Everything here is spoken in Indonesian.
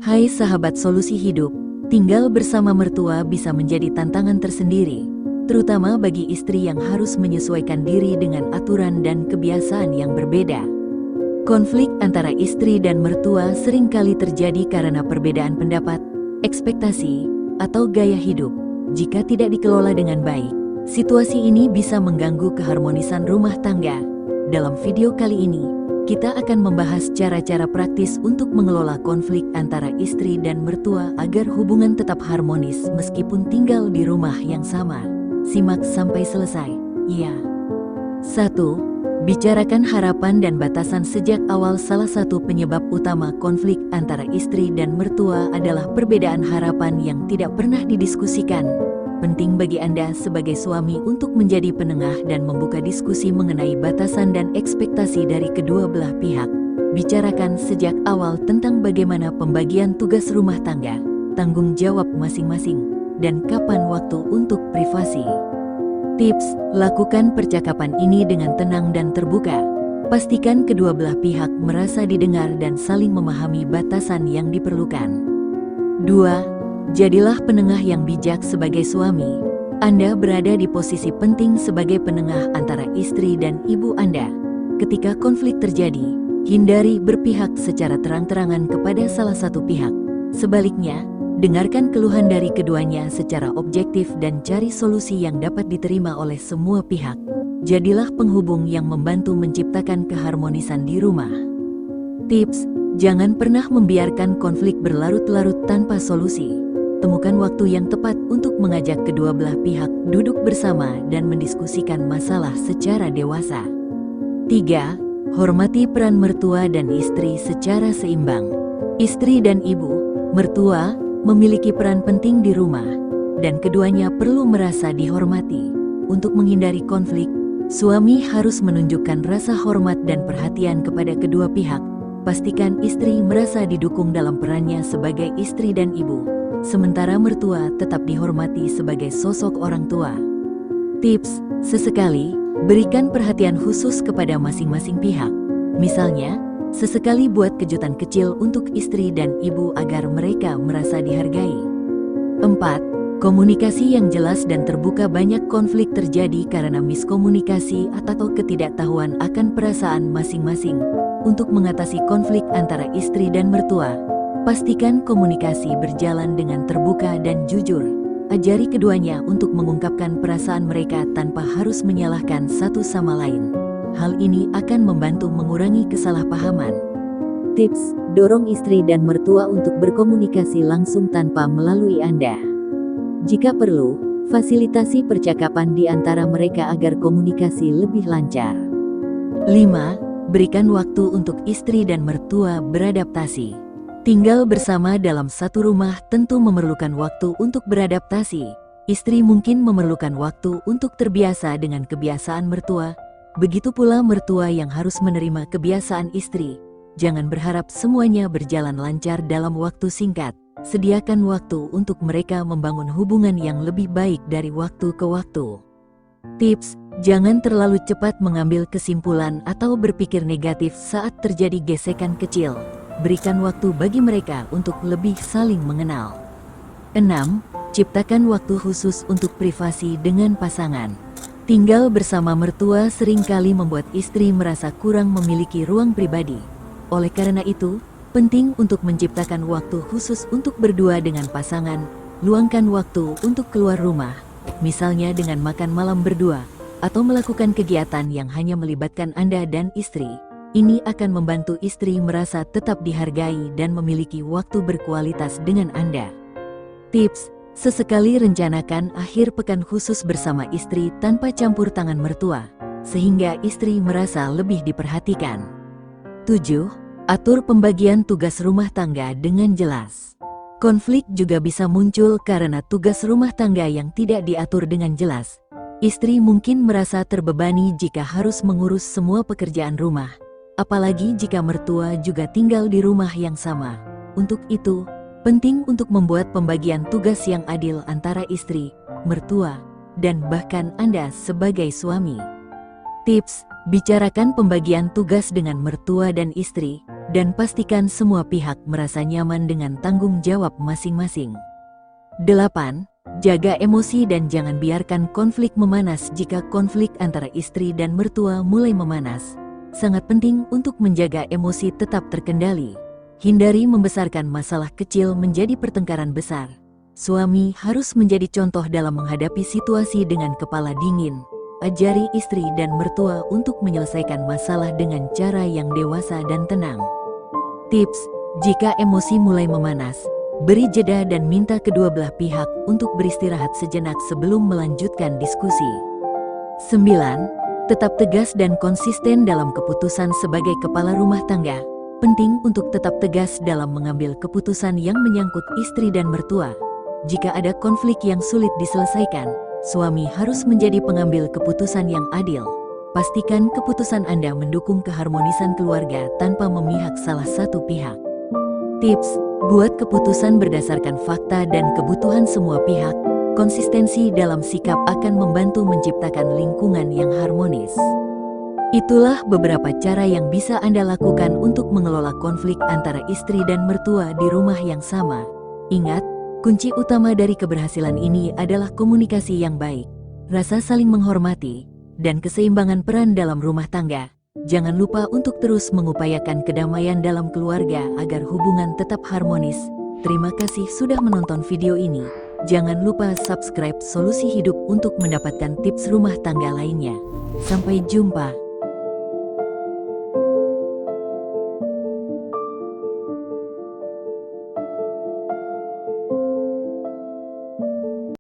Hai sahabat solusi hidup, tinggal bersama mertua bisa menjadi tantangan tersendiri, terutama bagi istri yang harus menyesuaikan diri dengan aturan dan kebiasaan yang berbeda. Konflik antara istri dan mertua seringkali terjadi karena perbedaan pendapat, ekspektasi, atau gaya hidup. Jika tidak dikelola dengan baik, situasi ini bisa mengganggu keharmonisan rumah tangga. Dalam video kali ini, kita akan membahas cara-cara praktis untuk mengelola konflik antara istri dan mertua agar hubungan tetap harmonis meskipun tinggal di rumah yang sama. Simak sampai selesai. Ya. 1. Bicarakan harapan dan batasan sejak awal. Salah satu penyebab utama konflik antara istri dan mertua adalah perbedaan harapan yang tidak pernah didiskusikan. Penting bagi Anda sebagai suami untuk menjadi penengah dan membuka diskusi mengenai batasan dan ekspektasi dari kedua belah pihak. Bicarakan sejak awal tentang bagaimana pembagian tugas rumah tangga, tanggung jawab masing-masing, dan kapan waktu untuk privasi. Tips: lakukan percakapan ini dengan tenang dan terbuka. Pastikan kedua belah pihak merasa didengar dan saling memahami batasan yang diperlukan. 2. Jadilah penengah yang bijak sebagai suami. Anda berada di posisi penting sebagai penengah antara istri dan ibu Anda. Ketika konflik terjadi, hindari berpihak secara terang-terangan kepada salah satu pihak. Sebaliknya, dengarkan keluhan dari keduanya secara objektif dan cari solusi yang dapat diterima oleh semua pihak. Jadilah penghubung yang membantu menciptakan keharmonisan di rumah. Tips: jangan pernah membiarkan konflik berlarut-larut tanpa solusi. Temukan waktu yang tepat untuk mengajak kedua belah pihak duduk bersama dan mendiskusikan masalah secara dewasa. 3. Hormati peran mertua dan istri secara seimbang. Istri dan ibu, mertua, memiliki peran penting di rumah, dan keduanya perlu merasa dihormati. Untuk menghindari konflik, suami harus menunjukkan rasa hormat dan perhatian kepada kedua pihak. Pastikan istri merasa didukung dalam perannya sebagai istri dan ibu, sementara mertua tetap dihormati sebagai sosok orang tua. Tips: sesekali, berikan perhatian khusus kepada masing-masing pihak. Misalnya, sesekali buat kejutan kecil untuk istri dan ibu agar mereka merasa dihargai. 4. Komunikasi yang jelas dan terbuka. Banyak konflik terjadi karena miskomunikasi atau ketidaktahuan akan perasaan masing-masing. Untuk mengatasi konflik antara istri dan mertua, pastikan komunikasi berjalan dengan terbuka dan jujur. Ajari keduanya untuk mengungkapkan perasaan mereka tanpa harus menyalahkan satu sama lain. Hal ini akan membantu mengurangi kesalahpahaman. Tips: dorong istri dan mertua untuk berkomunikasi langsung tanpa melalui Anda. Jika perlu, fasilitasi percakapan di antara mereka agar komunikasi lebih lancar. 5. Berikan waktu untuk istri dan mertua beradaptasi. Tinggal bersama dalam satu rumah tentu memerlukan waktu untuk beradaptasi. Istri mungkin memerlukan waktu untuk terbiasa dengan kebiasaan mertua. Begitu pula mertua yang harus menerima kebiasaan istri. Jangan berharap semuanya berjalan lancar dalam waktu singkat. Sediakan waktu untuk mereka membangun hubungan yang lebih baik dari waktu ke waktu. Tips: jangan terlalu cepat mengambil kesimpulan atau berpikir negatif saat terjadi gesekan kecil. Berikan waktu bagi mereka untuk lebih saling mengenal. 6. Ciptakan waktu khusus untuk privasi dengan pasangan. Tinggal bersama mertua seringkali membuat istri merasa kurang memiliki ruang pribadi. Oleh karena itu, penting untuk menciptakan waktu khusus untuk berdua dengan pasangan. Luangkan waktu untuk keluar rumah, misalnya dengan makan malam berdua, atau melakukan kegiatan yang hanya melibatkan Anda dan istri. Ini akan membantu istri merasa tetap dihargai dan memiliki waktu berkualitas dengan Anda. Tips: sesekali rencanakan akhir pekan khusus bersama istri tanpa campur tangan mertua, sehingga istri merasa lebih diperhatikan. 7. Atur pembagian tugas rumah tangga dengan jelas. Konflik juga bisa muncul karena tugas rumah tangga yang tidak diatur dengan jelas. Istri mungkin merasa terbebani jika harus mengurus semua pekerjaan rumah, apalagi jika mertua juga tinggal di rumah yang sama. Untuk itu, penting untuk membuat pembagian tugas yang adil antara istri, mertua, dan bahkan Anda sebagai suami. Tips: bicarakan pembagian tugas dengan mertua dan istri. dan pastikan semua pihak merasa nyaman dengan tanggung jawab masing-masing. 8. Jaga emosi dan jangan biarkan konflik memanas. Jika konflik antara istri dan mertua mulai memanas, sangat penting untuk menjaga emosi tetap terkendali. Hindari membesarkan masalah kecil menjadi pertengkaran besar. Suami harus menjadi contoh dalam menghadapi situasi dengan kepala dingin. Ajari istri dan mertua untuk menyelesaikan masalah dengan cara yang dewasa dan tenang. Tips: jika emosi mulai memanas, beri jeda dan minta kedua belah pihak untuk beristirahat sejenak sebelum melanjutkan diskusi. 9. Tetap tegas dan konsisten dalam keputusan. Sebagai kepala rumah tangga, penting untuk tetap tegas dalam mengambil keputusan yang menyangkut istri dan mertua. Jika ada konflik yang sulit diselesaikan, suami harus menjadi pengambil keputusan yang adil. Pastikan keputusan Anda mendukung keharmonisan keluarga tanpa memihak salah satu pihak. Tips: buat keputusan berdasarkan fakta dan kebutuhan semua pihak. Konsistensi dalam sikap akan membantu menciptakan lingkungan yang harmonis. Itulah beberapa cara yang bisa Anda lakukan untuk mengelola konflik antara istri dan mertua di rumah yang sama. Ingat, kunci utama dari keberhasilan ini adalah komunikasi yang baik, rasa saling menghormati, dan keseimbangan peran dalam rumah tangga. Jangan lupa untuk terus mengupayakan kedamaian dalam keluarga agar hubungan tetap harmonis. Terima kasih sudah menonton video ini. Jangan lupa subscribe Solusi Hidup untuk mendapatkan tips rumah tangga lainnya. Sampai jumpa.